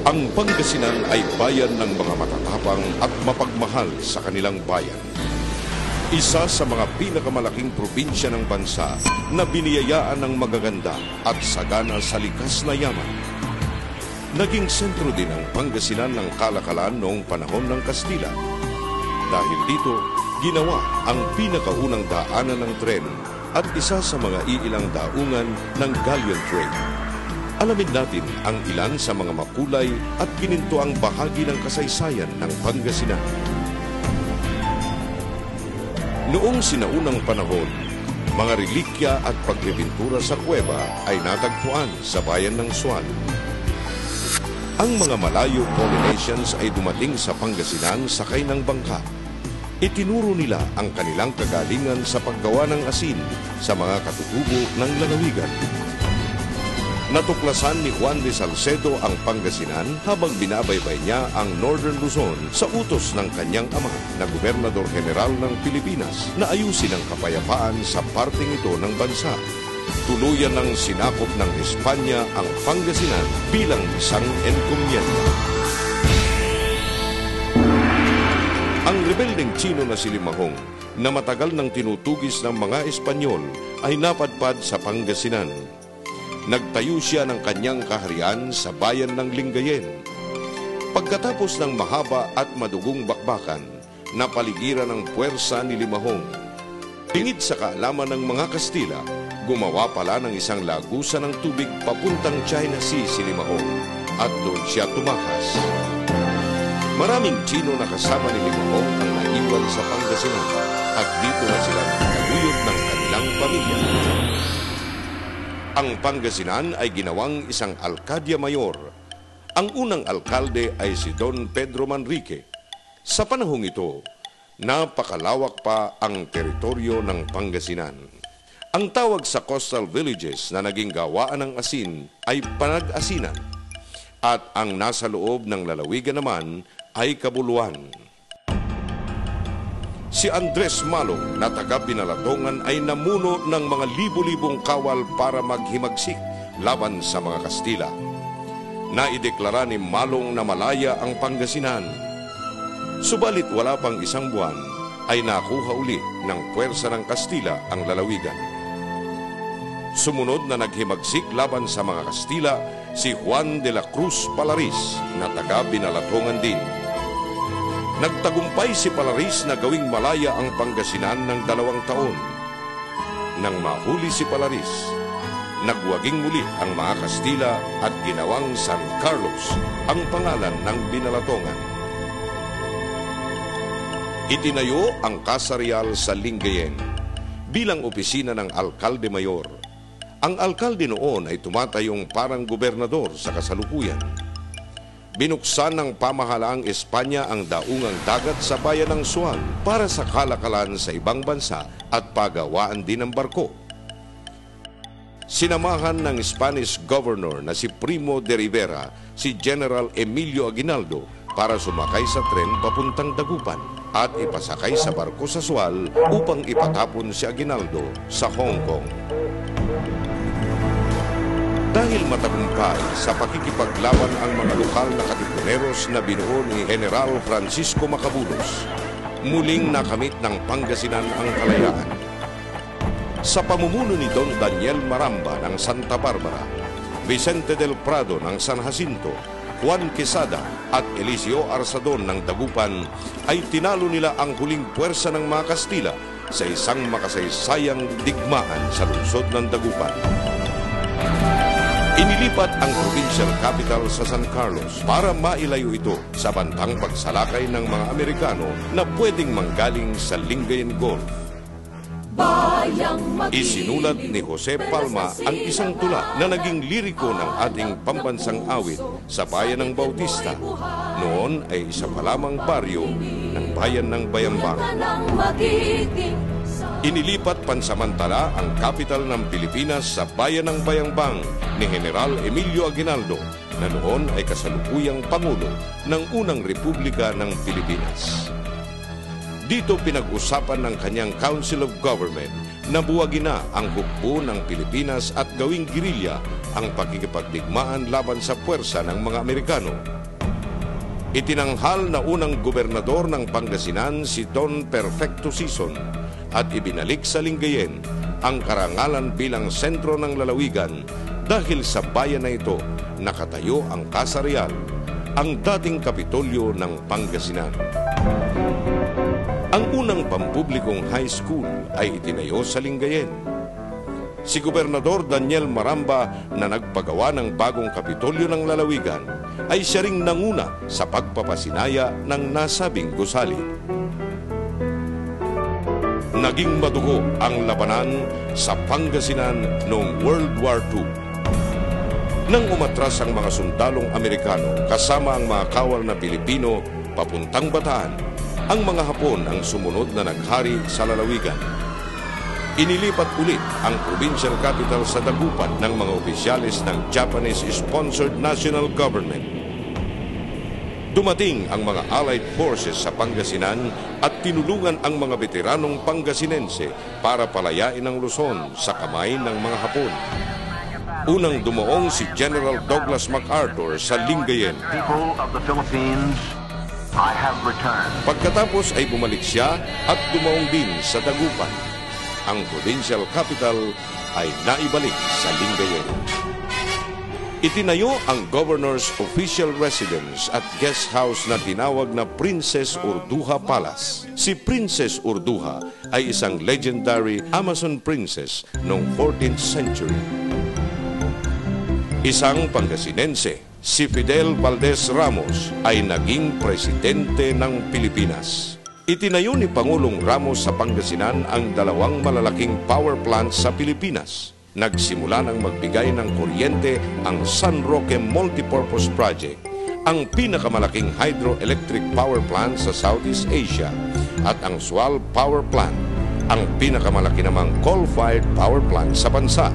Ang Pangasinan ay bayan ng mga matatapang at mapagmahal sa kanilang bayan. Isa sa mga pinakamalaking probinsya ng bansa na biniyayaan ng magaganda at sagana sa likas na yaman. Naging sentro din ang Pangasinan ng kalakalan noong panahon ng Kastila. Dahil dito, ginawa ang pinakaunang daanan ng tren at isa sa mga iilang daungan ng galleon trade. Alamin natin ang ilan sa mga makulay at ginintuang bahagi ng kasaysayan ng Pangasinan. Noong sinaunang panahon, mga relikya at pagpipintura sa kuweba ay natagpuan sa bayan ng Sual. Ang mga Malayo Polynesians ay dumating sa Pangasinan sakay ng bangka. Itinuro nila ang kanilang kagalingan sa paggawa ng asin sa mga katutubo ng lalawigan. Natuklasan ni Juan de Salcedo ang Pangasinan habang binabaybay niya ang Northern Luzon sa utos ng kanyang ama na Gobernador General ng Pilipinas na ayusin ang kapayapaan sa parteng ito ng bansa. Tuluyan ng sinakop ng Espanya ang Pangasinan bilang isang encomienda. Ang rebeldeng Tsino na si Limahong na matagal nang tinutugis ng mga Espanyol ay napadpad sa Pangasinan. Nagtayo siya ng kanyang kaharian sa bayan ng Lingayen. Pagkatapos ng mahaba at madugong bakbakan, napaligiran ng puwersa ni Limahong. Tingid sa kaalaman ng mga Kastila, gumawa pala ng isang lagusan ng tubig papuntang China Sea si Limahong at doon siya tumakas. Maraming Tsino na kasama ni Limahong ang naiwan sa Pangasinan at dito na sila nakaluyog ng kanilang pamilya. Ang Pangasinan ay ginawang isang alkadya mayor. Ang unang alkalde ay si Don Pedro Manrique. Sa panahong ito, napakalawak pa ang teritoryo ng Pangasinan. Ang tawag sa coastal villages na naging gawaan ng asin ay panag-asinan. At ang nasa loob ng lalawigan naman ay kabuluhan. Si Andres Malong na taga-Binalatongan ay namuno ng mga libu-libong kawal para maghimagsik laban sa mga Kastila. Naideklara ni Malong na malaya ang Pangasinan. Subalit wala pang isang buwan ay nakuha uli ng puwersa ng Kastila ang lalawigan. Sumunod na naghimagsik laban sa mga Kastila si Juan de la Cruz Palaris na taga-Binalatongan din. Nagtagumpay si Palaris na gawing malaya ang Pangasinan ng 2 taon. Nang mahuli si Palaris, nagwaging muli ang mga Kastila at ginawang San Carlos ang pangalan ng Binalatongan. Itinayo ang Casa Real sa Lingayen bilang opisina ng Alkalde Mayor. Ang alkalde noon ay tumatayong parang gobernador sa kasalukuyan. Binuksan ng pamahalaang Espanya ang daungang dagat sa bayan ng Sual para sa kalakalan sa ibang bansa at pagawaan din ng barko. Sinamahan ng Spanish governor na si Primo de Rivera si General Emilio Aguinaldo para sumakay sa tren papuntang Dagupan at ipasakay sa barko sa Sual upang ipatapon si Aguinaldo sa Hong Kong. Dahil matagumpay sa pakikipaglaban ang mga lokal na katipuneros na binuo ni General Francisco Macabulos, muling nakamit ng Pangasinan ang kalayaan. Sa pamumuno ni Don Daniel Maramba ng Santa Barbara, Vicente del Prado ng San Jacinto, Juan Quesada at Eliseo Arzadon ng Dagupan ay tinalo nila ang huling puwersa ng mga Kastila sa isang makasaysayang digmaan sa lungsod ng Dagupan. Inilipat ang provincial capital sa San Carlos para mailayo ito sa bantang pagsalakay ng mga Amerikano na pwedeng manggaling sa Lingayen Gulf. Isinulat ni Jose Palma ang isang tula na naging liriko ng ating pambansang awit sa bayan ng Bautista. Noon ay isa pa lamang baryo ng bayan ng Bayambang. Inilipat pansamantala ang kapital ng Pilipinas sa bayan ng Bayambang ni General Emilio Aguinaldo na noon ay kasalukuyang Pangulo ng unang Republika ng Pilipinas. Dito pinag-usapan ng kanyang Council of Government na buwagin na ang hukbo ng Pilipinas at gawing girilya ang pakikipagdigmaan laban sa puwersa ng mga Amerikano. Itinanghal na unang gobernador ng Pangasinan si Don Perfecto Sison at ibinalik sa Lingayen ang karangalan bilang sentro ng lalawigan dahil sa bayan na ito nakatayo ang Casa Real, ang dating kapitolyo ng Pangasinan. Ang unang pampublikong high school ay itinayo sa Lingayen. Si Gobernador Daniel Maramba na nagpagawa ng bagong kapitolyo ng lalawigan ay siya ring nanguna sa pagpapasinaya ng nasabing gusali. Naging madugo ang labanan sa Pangasinan noong World War II. Nang umatras ang mga sundalong Amerikano kasama ang mga kawal na Pilipino papuntang Bataan, ang mga Hapon ang sumunod na naghari sa lalawigan. Inilipat ulit ang provincial capital sa Dagupan ng mga opisyalis ng Japanese-sponsored national government. Dumating ang mga Allied forces sa Pangasinan at tinulungan ang mga veteranong Pangasinense para palayain ang Luzon sa kamay ng mga Hapon. Unang dumaong si General Douglas MacArthur sa Lingayen. People of the Philippines, I have returned. Pagkatapos ay bumalik siya at dumaong din sa Dagupan. Ang provincial capital ay naibalik sa Lingayen. Itinayo ang governor's official residence at guest house na tinawag na Princess Urduja Palace. Si Princess Urduja ay isang legendary Amazon princess noong 14th century. Isang Pangasinense, si Fidel Valdez Ramos ay naging presidente ng Pilipinas. Itinayo ni Pangulong Ramos sa Pangasinan ang dalawang malalaking power plants sa Pilipinas. Nagsimula ng magbigay ng kuryente ang San Roque Multipurpose Project, ang pinakamalaking hydroelectric power plant sa Southeast Asia, at ang Sual Power Plant, ang pinakamalaki namang coal-fired power plant sa bansa.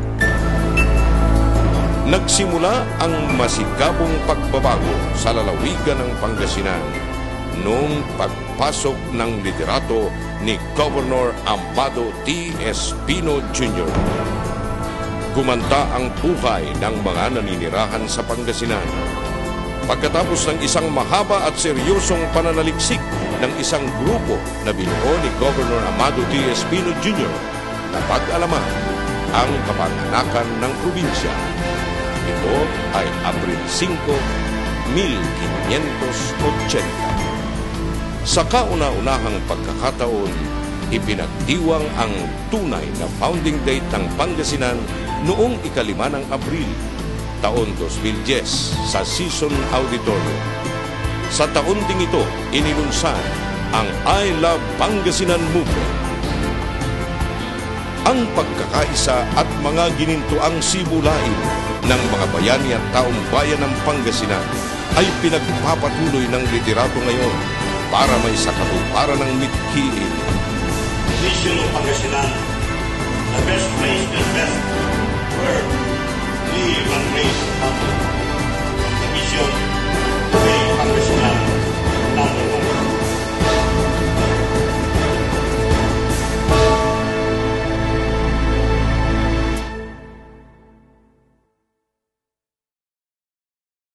Nagsimula ang masigabong pagbabago sa lalawigan ng Pangasinan noong pagpasok ng liderato ni Governor Amado T. Espino Jr. Gumanda ang buhay ng mga naninirahan sa Pangasinan. Pagkatapos ng isang mahaba at seryosong pananaliksik ng isang grupo na binuo ni Governor Amado T. Espino Jr., napag-alaman ang kapanganakan ng probinsya. Ito ay Abril 5, 1580. Sa kauna-unahang pagkakataon, ipinagdiwang ang tunay na founding date ng Pangasinan noong 5 ng Abril, taon 2010 sa Season Auditorium. Sa taon ding ito, inilunsad ang I Love Pangasinan Movement. Ang pagkakaisa at mga ginintuang sibulain ng mga bayani at taong bayan ng Pangasinan ay pinagpapatuloy ng liderato ngayon para may sakatuparan ng mithiin. Mission of Pangasinan, the best place to invest, work, live and raise family. The mission